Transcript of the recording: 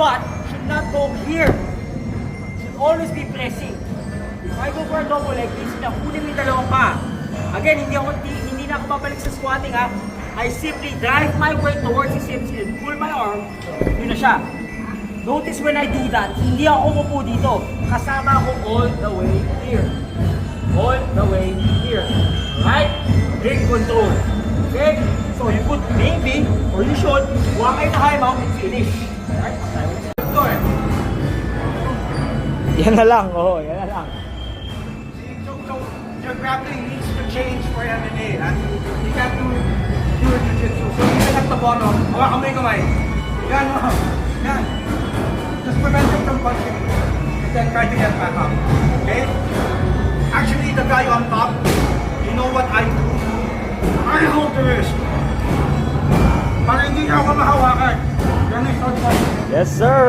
butt should not go here. Should always be pressing. If I go for a double leg, please nakunin mo yung dalawang pa. Again, hindi na ako babalik sa squatting ha. I simply drive my weight towards his hips and pull my arm. Yun na siya. Notice when I do that, hindi ako umupo dito. Kasama ako all the way here. All the way here. Right? Big control. Okay? So you could maybe, or you should, huwag kayo na high mount and finish. Right? Ito eh. Yan na lang, oo, yan na lang. So your grappling needs to change for MMA. You can't do jiu-jitsu. So even at the bottom, hawakan mo yung kamay. Yan mo. Yan. Just prevent him from punching. And then try to get back up. Okay? Actually, the guy on top, you know what I do? I hold the wrist. Para hindi niya ako mahawakan. Yan ang short punch. Yes, sir.